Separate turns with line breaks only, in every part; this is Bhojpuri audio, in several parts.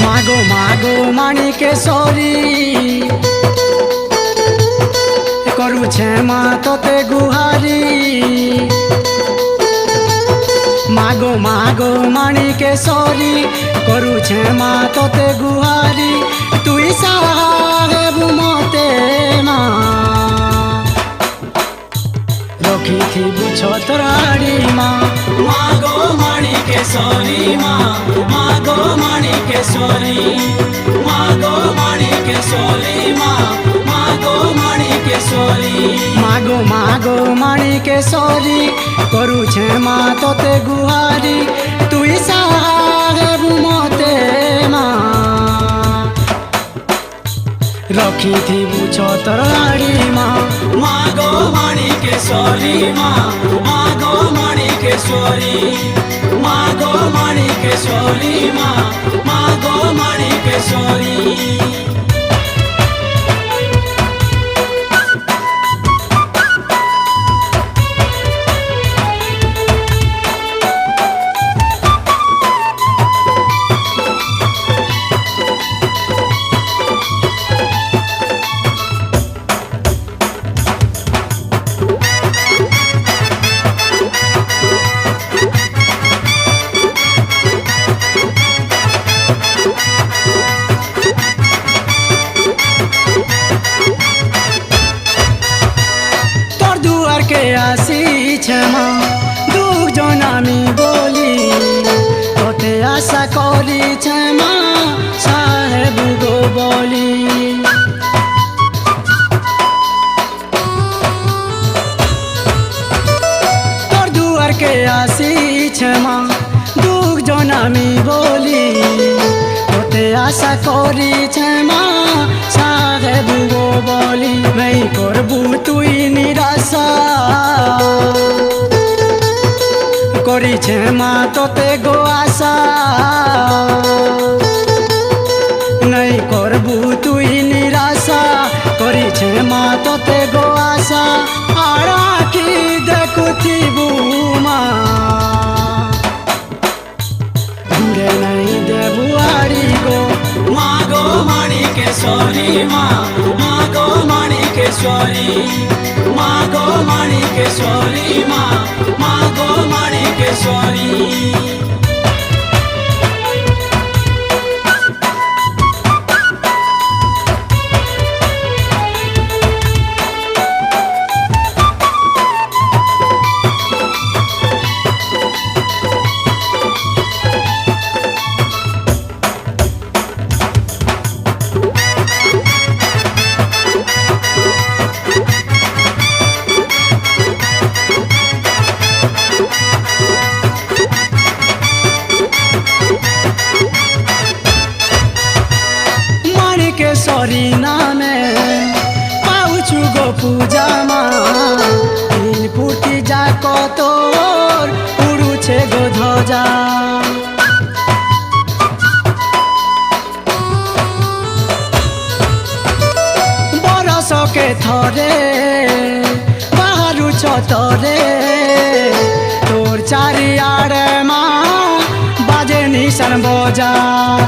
मागो मागो माणिकेश्वरी करू क्षमा तोते गुहारी। मागो मागो माणिकेश्वरी करू क्षमा तोते गुहारी। तुई साहेबु मते माँ रखी थी छतराड़ी माँ।
मागो माणिकेश्वरी माँ, मागो माणिकेश्वरी, मागो माणिकेश्वरी माँ, मागो माणिकेश्वरी।
मागो मागो माणिकेश्वरी करू क्षमा तोते गुहारी। तुई साहेबु मते माँ रखी थी छतराड़ी माँ।
मागो माणिकेश्वरी माँ, मागो माणिकेश्वरी, मागो माणिकेश्वरी माँ, मागो माणिकेश्वरी।
आसी क्षमा दुख जनामी बोली तोते आशा करी क्षमा साहेबु गो बोली। तोर दुआर के आसी क्षमा दुख जनामी बोली तोते आशा करी क्षमा साहेबु गो बोली। नहीं करबू तुई निराशा करी क्षमा तोते गो आशा। नहीं करबू तुई निराशा करी क्षमा तोते गो आशा। आड़ा की देखुथिबू माँ घूरे नहीं देबू आड़ी गो।
मागो माणिकेश्वरी माँ, मागो माणिकेश्वरी, मागो माणिकेश्वरी माँ, मागो माणिकेश्वरी।
माणिकेश्वरी नामे पाउछु गो पूजा माँ। तीन फुटी जाक तोर उड़ुछे गो ध्वजा। बरस के थरे बाहरु छतरे तोर चारियाड़े माँ बाजे निशान बजा।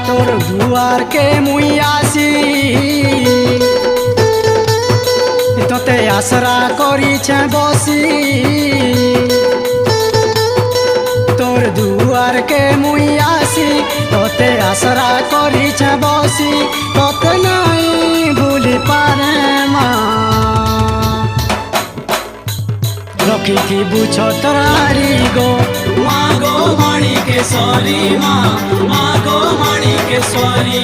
तोर दुआर के मुई आसी तोते आसरा करी छे बसी। तोर दुआर के मुई आसी तोते आसरा करी छे बसी। तोते नहीं भूली पारे माँ रखी थी छतराड़ी गो।
मागो माणिकेश्वरी माँ, मागो माणिकेश्वरी,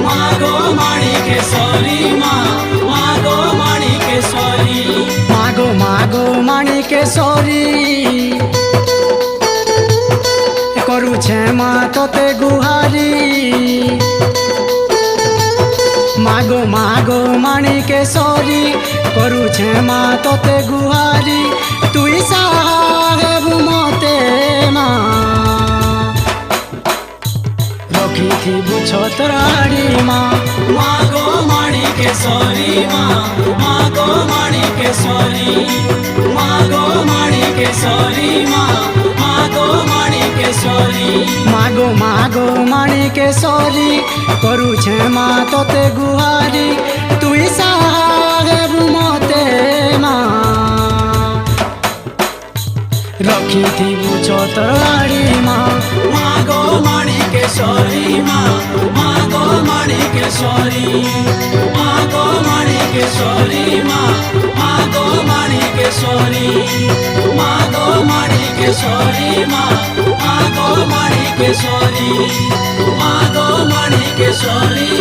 मागो माणिकेश्वरी माँ, मागो माणिकेश्वरी।
मागो मागो माणिकेश्वरी करू क्षमा तोते गुहारी। মাগো মাণিকেশ্বরী করুছে মা তোতে গুহারি তুই সাহেব মতে মা রখিথিবু ছত্রাড়ি মা
মাগো মাণিকেশ্বরী মা মাগো মাণিকেশ্বরী মাগো মাণিকেশ্বরী মা মাগো মাণিকেশ্বরী
মাগো মাণিকেশ্বরী করুছে মা তোতে গুহারি তুই সাহেব মতে মা রখিথিবু ছত্রাড়ি মা
মাগো মাণিকেশ্বরী মা মাগো মাণিকেশ্বরী মাগো মাণিকেশ্বরী মা মাগো মাণিকেশ্বরী মাগো মাণিকেশ্বরী মা মাগো মাণিকেশ্বরী মাগো মাণিকেশ্বরী